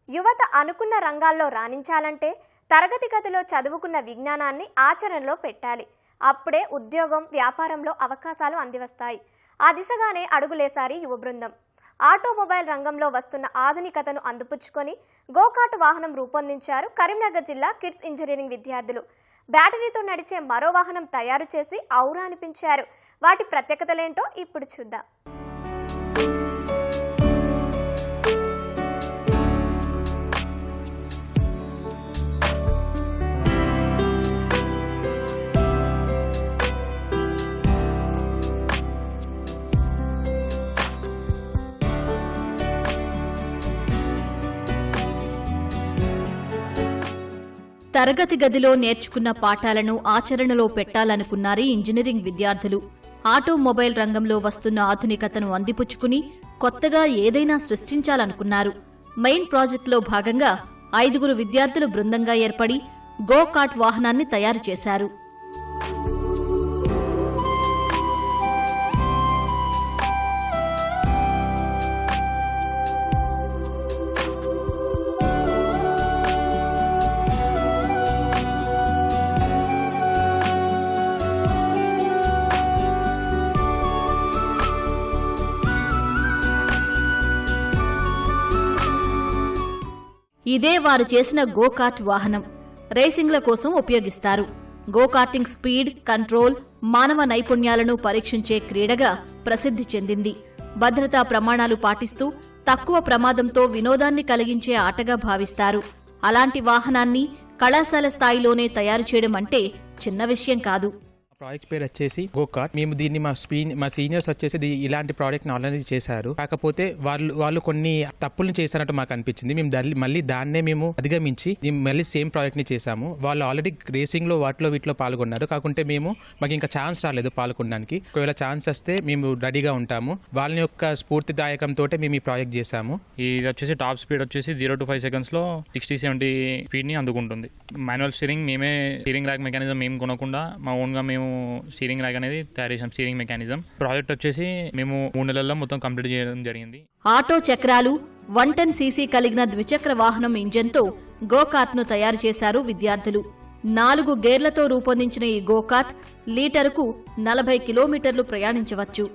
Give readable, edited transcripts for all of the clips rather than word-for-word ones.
యువత అనుకున్న రంగాల్లో రాణించాలంటే తరగతి గదిలో చదువుకున్న విజ్ఞానాన్ని ఆచరణలో పెట్టాలి. అప్పుడే ఉద్యోగం, వ్యాపారంలో అవకాశాలు అందివస్తాయి. ఆ దిశగానే అడుగులేశారు యువ బృందం. ఆటోమొబైల్ రంగంలో వస్తున్న ఆధునికతను అందిపుచ్చుకొని గోకార్ట్ వాహనం రూపొందించారు కరీంనగర్ జిల్లా కిడ్స్ ఇంజనీరింగ్ విద్యార్థులు. బ్యాటరీతో నడిచే మరో వాహనం తయారు చేసి ఔరా అనిపించారు. వాటి ప్రత్యేకతలేంటో ఇప్పుడు చూద్దాం. తరగతి గదిలో నేర్చుకున్న పాఠాలను ఆచరణలో పెట్టాలనుకున్నారు ఇంజనీరింగ్ విద్యార్థులు. ఆటోమొబైల్ రంగంలో వస్తున్న ఆధునికతను అందిపుచ్చుకుని కొత్తగా ఏదైనా సృష్టించాలనుకున్నారు. మెయిన్ ప్రాజెక్టులో భాగంగా 5 విద్యార్థులు బృందంగా ఏర్పడి గోకార్ట్ వాహనాన్ని తయారు చేశారు. ఇదే వారు చేసిన గోకార్ట్ వాహనం. రేసింగ్ల కోసం ఉపయోగిస్తారు. గోకార్టింగ్ స్పీడ్, కంట్రోల్, మానవ నైపుణ్యాలను పరీక్షించే క్రీడగా ప్రసిద్ధి చెందింది. భద్రతా ప్రమాణాలు పాటిస్తూ తక్కువ ప్రమాదంతో వినోదాన్ని కలిగించే ఆటగా భావిస్తారు. అలాంటి వాహనాన్ని కళాశాల స్థాయిలోనే తయారు చేయడం అంటే చిన్న విషయం కాదు. ప్రాజెక్ట్ పేరు వచ్చేసి గోకార్ట్. మేము దీన్ని మా సీనియర్స్ వచ్చేసి ఇలాంటి ప్రాజెక్ట్ ఆల్రెడీ చేశారు. కాకపోతే వాళ్ళు కొన్ని తప్పులను చేశారంటూ మాకు అనిపించింది. మేము మళ్ళీ దాన్నే మేము అధిగమించి మళ్ళీ సేమ్ ప్రాజెక్ట్ ని చేశాము. వాళ్ళు ఆల్రెడీ రేసింగ్ లో వీటిలో పాల్గొన్నారు. కాకుంటే మాకు ఇంకా ఛాన్స్ రాలేదు పాల్గొనడానికి. ఒకవేళ ఛాన్స్ వస్తే మేము రెడీగా ఉంటాము. వాళ్ళ యొక్క స్ఫూర్తిదాయకంతో మేము ఈ ప్రాజెక్ట్ చేశాము. ఇది వచ్చేసి టాప్ స్పీడ్ వచ్చేసి 0 to 5 seconds లో 60-70 స్పీడ్ ని అందుకుంటుంది. మాన్యువల్ స్టీరింగ్ మేమే, స్టీరింగ్ ర్యాక్ మెకానిజం మేము కొనకుండా మా ఓన్ గా మేము స్టీరింగ్ ర్యాక్ అనేది తయారు చేసాం. స్టీరింగ్ మెకానిజం ప్రాజెక్ట్ వచ్చేసి మేము 3 నెలల్లో మొత్తం కంప్లీట్ చేయడం జరిగింది. ఆటో చక్రాలు, 1 ton cc కలిగిన ద్విచక్ర వాహనం ఇంజన్తో గోకార్ట్ ను తయారు చేశారు విద్యార్థులు. 4 గేర్లతో రూపొందించిన ఈ గోకార్ట్ లీటరుకు 40 కిలోమీటర్లు ప్రయాణించవచ్చు.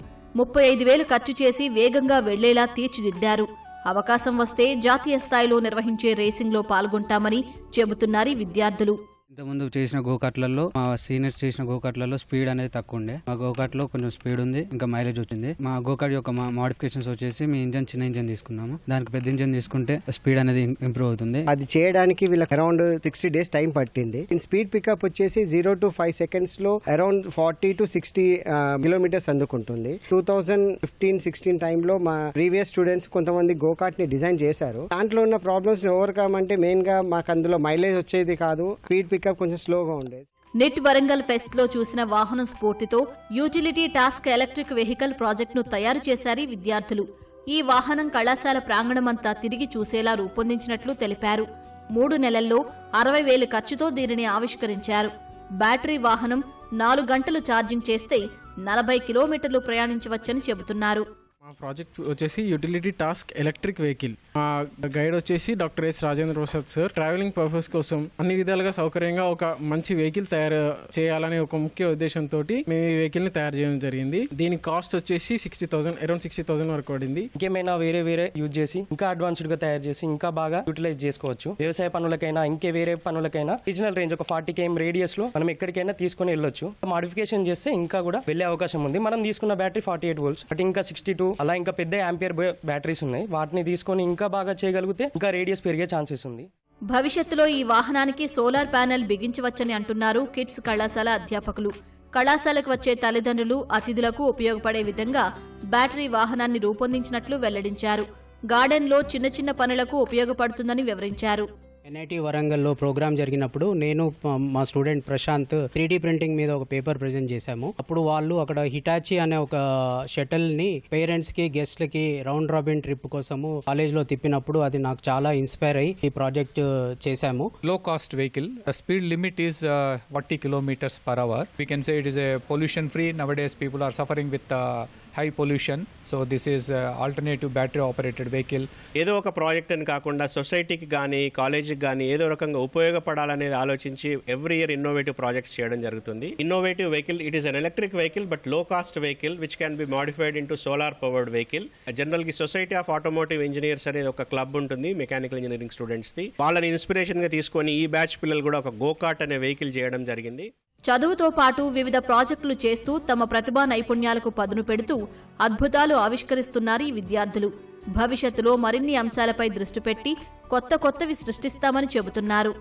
35,000 ఖర్చు చేసి వేగంగా వెళ్లేలా తీర్చిదిద్దారు. అవకాశం వస్తే జాతీయ స్థాయిలో నిర్వహించే రేసింగ్లో పాల్గొంటామని చెబుతున్నారు విద్యార్థులు. ఇంతకుముందు చేసిన గోకార్ట్లలో, మా సీనియర్స్ చేసిన గోకార్ట్లలో స్పీడ్ అనేది తక్కువ ఉండే. మా గోకార్ట్ లో కొంచెం స్పీడ్ ఉంది, ఇంకా మైలేజ్ వచ్చింది. మా గోకార్ట్ యొక్క మోడిఫికేషన్స్ వచ్చేసి మీ ఇంజన్ చిన్న ఇంజన్ తీసుకున్నాము. దానికి పెద్ద ఇంజన్ తీసుకుంటే స్పీడ్ అనేది ఇంప్రూవ్ అవుతుంది. అది చేయడానికి వీళ్ళకి అరౌండ్ 60 days టైం పట్టింది. స్పీడ్ పికప్ వచ్చేసి 0 to 5 seconds లో అరౌండ్ 40 to 60 కిలోమీటర్స్ అందుకుంటుంది. 2015-16 టైంలో మా ప్రీవియస్ స్టూడెంట్స్ కొంతమంది గోకార్ట్ ని డిజైన్ చేశారు. దాంట్లో ఉన్న ప్రాబ్లమ్స్ ని ఓవర్కమ్ అంటే మెయిన్ గా మాకు అందులో మైలేజ్ వచ్చేది కాదు, స్పీడ్ పికప్ కొంచెం స్లోగా ఉండేది. నెట్ వరంగల్ ఫెస్ట్ లో చూసిన వాహనం స్ఫూర్తితో utility task electric vehicle project ను తయారు చేశారు విద్యార్థులు. ఈ వాహనం కళాశాల ప్రాంగణమంతా తిరిగి చూసేలా రూపొందించినట్లు తెలిపారు. 3 నెలల్లో 60,000 ఖర్చుతో దీనిని ఆవిష్కరించారు. బ్యాటరీ వాహనం 4 గంటలు ఛార్జింగ్ చేస్తే 40 కిలోమీటర్లు ప్రయాణించవచ్చని చెబుతున్నారు. మా ప్రాజెక్ట్ వచ్చేసి యూటిలిటీ టాస్క్ ఎలక్ట్రిక్ వెహికల్. మా గైడ్ వచ్చేసి doctor yes Rajendra Prasad sir. Travelling purpose కోసం అన్ని విధాలుగా సౌకర్యంగా ఒక మంచి వెహికల్ తయారు చేయాలనే ఒక ముఖ్య ఉద్దేశంతో మేము ఈ వెహికల్ ని తయారు చేయడం జరిగింది. దీని కాస్ట్ వచ్చేసి అరౌండ్ 60,000 వరకు పడింది. ఇంకేమైనా వేరే యూజ్ చేసి ఇంకా అడ్వాన్స్డ్ గా తయారు చేసి ఇంకా బాగా యూటిలైజ్ చేసుకోవచ్చు. వ్యవసాయ పనులకైనా ఇంకే వేరే పనులకైనా రీజనల్ రేంజ్ ఒక 40 km రేడియస్ లో మనం ఎక్కడికైనా తీసుకుని వెళ్ళొచ్చు. మాడిఫికేషన్ చేస్తే ఇంకా కూడా వెళ్లే అవకాశం ఉంది. మనం తీసుకున్న బ్యాటరీ 48 volts, బట్ ఇంకా 62 అలా ఇంకా పెద్ద యాంపియర్ బ్యాటరీస్ ఉన్నాయి. వాటిని తీసుకొని ఇంకా బాగా చేయగలిగితే ఇంకా రేడియస్ పెరిగే ఛాన్సెస్ ఉంది. భవిష్యత్తులో ఈ వాహనానికి సోలార్ ప్యానెల్ బిగించవచ్చని అంటున్నారు కిడ్స్ కళాశాల అధ్యాపకులు. కళాశాలకు వచ్చే తల్లిదండ్రులు, అతిథులకు ఉపయోగపడే విధంగా బ్యాటరీ వాహనాన్ని రూపొందించినట్లు వెల్లడించారు. గార్డెన్లో చిన్న పనులకు ఉపయోగపడుతుందని వివరించారు. NIT వరంగల్లో ప్రోగ్రామ్ జరిగినప్పుడు నేను మా స్టూడెంట్ ప్రశాంత్ 3D ప్రింటింగ్ మీద ఒక పేపర్ ప్రెజెంట్ చేశాము. అప్పుడు వాళ్ళు అక్కడ హిటాచి అనే ఒక షటిల్ ని పేరెంట్స్ కి, గెస్ట్లకి రౌండ్ రాబిన్ ట్రిప్ కోసము కాలేజ్ లో తిప్పినప్పుడు అది నాకు చాలా ఇన్స్పైర్ అయ్యి ఈ ప్రాజెక్ట్ చేశాము. Low cost vehicle. The speed limit is 40 kilometers per hour. We can say it is a pollution free. Nowadays people are suffering with high pollution. So this is alternative battery operated vehicle. ఏదో ఒక project అని కాకుండా సొసైటీకి కానీ కాలేజీకి కానీ ఏదో రకంగా ఉపయోగపడాలనేది ఆలోచించి ఎవ్రీ ఇయర్ ఇన్నోవేటివ్ ప్రాజెక్ట్స్ చేయడం జరుగుతుంది. Innovative vehicle, it is an electric vehicle but low cost vehicle which can be modified into solar powered vehicle. General కి సొసైటీ ఆఫ్ ఆటోమోటివ్ ఇంజనీర్స్ అనేది ఒక క్లబ్ ఉంటుంది మెకానికల్ ఇంజనీరింగ్ స్టూడెంట్స్ ది. వాళ్ళని inspiration గా తీసుకొని ఈ బ్యాచ్ పిల్లలు కూడా ఒక గోకార్ట్ అనే వెహికల్ చేయడం జరిగింది. చదువుతో పాటు వివిధ ప్రాజెక్టులు చేస్తూ తమ ప్రతిభా నైపుణ్యాలకు పదును పెడుతూ అద్భుతాలు ఆవిష్కరిస్తున్నారు ఈ విద్యార్థులు. భవిష్యత్తులో మరిన్ని అంశాలపై దృష్టి పెట్టి కొత్తవి సృష్టిస్తామని చెబుతున్నారు.